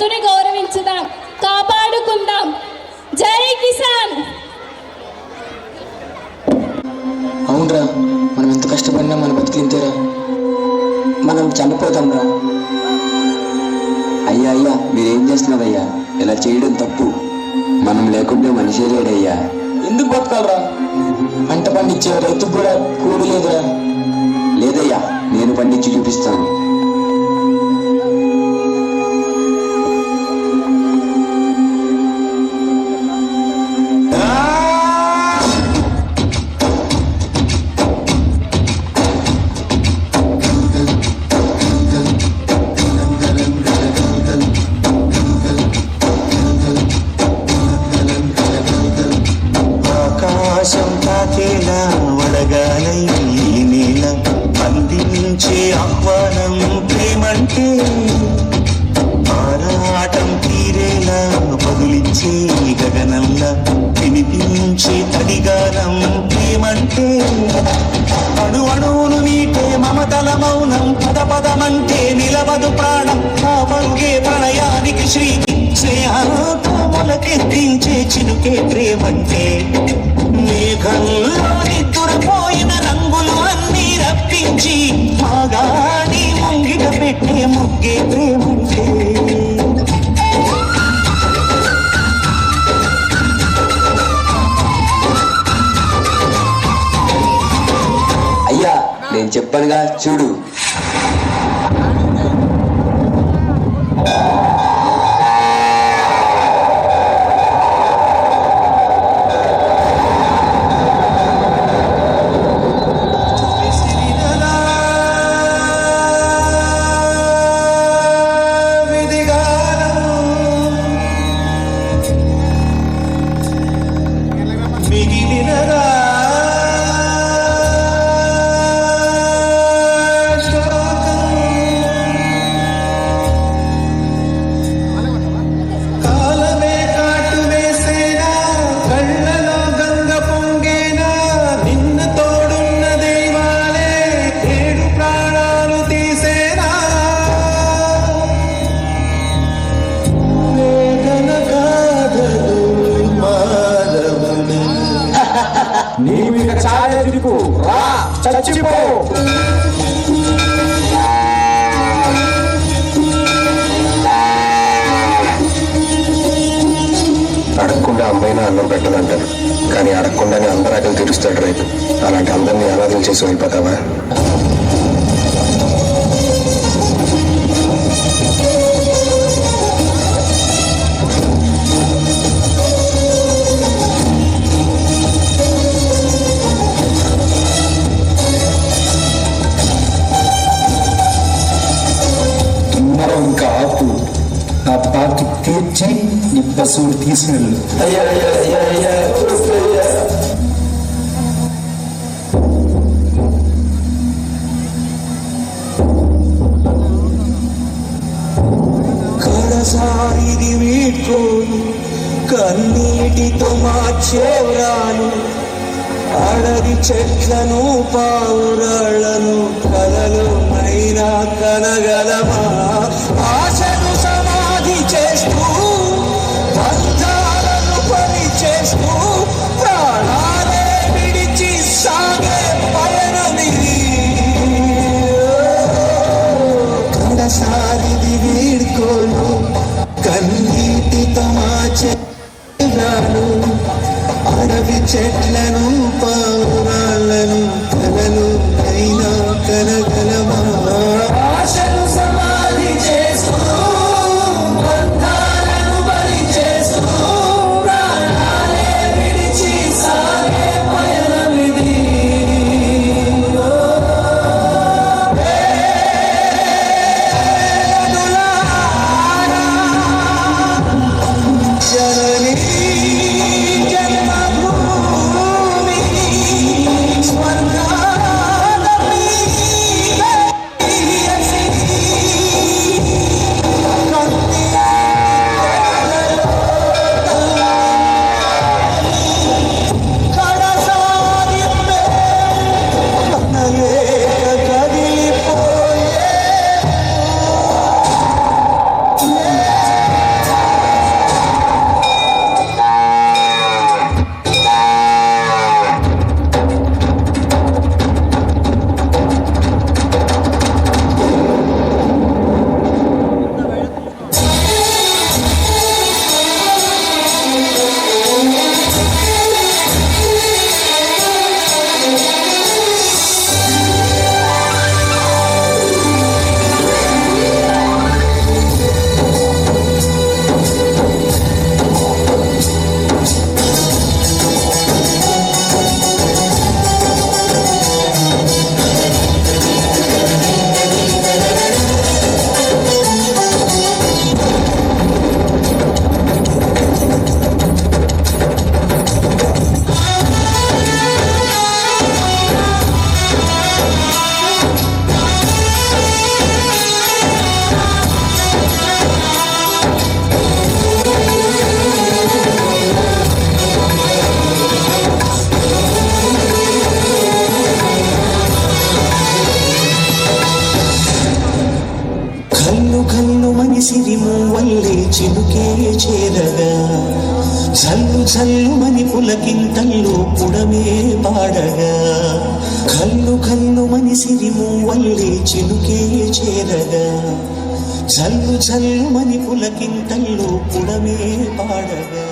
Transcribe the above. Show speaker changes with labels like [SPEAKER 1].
[SPEAKER 1] రైతుని గౌరవించుదాం, కాపాడుకుందాం. జై కిసాన్.
[SPEAKER 2] అవునరా, మనం ఎంత కష్టపడినా మన బతికింతేరా, మనం చనిపోతాం రా.
[SPEAKER 3] అయ్యా అయ్యా, మీరేం చేస్తున్నారయ్యా? ఇలా చేయడం తప్పు. మనం లేకుంటే మనిషే లేడయ్యా.
[SPEAKER 2] ఎందుకు బతకాలరా? పంట పండించే రైతుకు కూడా కూడు లేదురా.
[SPEAKER 3] లేదయ్యా, నేను పండించి చూపిస్తాను.
[SPEAKER 4] ఆకాశం తాకేలా వడగాలై నేల అందించే ఆహ్వానం ప్రేమంటే, ఆరాటం తీరేలా పగులించే గగనంలా వినిపించే తడిగానం ప్రేమంటే, అణు అణువును మీటే మమతల మౌనం పద పదమంటే నిలవదు ప్రాణం. ఆ పరుగే ప్రణయానికి శ్రీ శ్రేయాతో మొలకెత్తించే చినుకే ప్రేమంటే, మేఘంలో నిద్రపోయిన రంగులు అన్నీ రప్పించి మాగాని ముంగిట పెట్టే ముగ్గే ప్రేమంటే.
[SPEAKER 3] అయ్యా, నేను చెప్పానుగా, చూడు.
[SPEAKER 5] నీవిక ఛాయదికు రా, చచ్చిపో.
[SPEAKER 6] అడగకుండా అమ్మాయినా అన్నం పెట్టదంటారు, కానీ అడగకుండానే అందరూ ఆకలి తీరుస్తాడు రైతు. అలాంటి అందరినీ ఆరాధన చేసి వెళ్ళిపోతావా?
[SPEAKER 5] ఇంకా ఆపు, నా బాకి తీర్చి నీ పశువులు తీసుకెళ్ళు.
[SPEAKER 4] కడసారిది వీడ్కోలు కన్నీటితో మార్చేవరాలు, అడవి చెట్లను పావురాళ్లను కలలు అయినా కనగలమా? ఆశను సమాధి చేస్తూ బంధాలను పని చేస్తూ ప్రాణాలే విడిచి సాగే పయనమిది. కడసారిది వీడ్కోలు కన్నీటితో మార్చేవరాలు, అడవి చెట్లను పావురాళ్లను కలలు అయినా కనగలమా? ఆశను సమాధి చేస్తూ బంధాలను బలి చేస్తూ ప్రాణాలే విడిచి సాగే పయనమిది. జననీ జన్మభూమి సిరిము వల్లే చినుకే చేరగా జల్లు జల్లుమని పులకింతల్లో పుడమే పాడగా కల్లు కల్లుమని సిరిము వల్లే చినుకే చేరగా జల్లు జల్లుమని పులకింతల్లో పుడమే పాడగా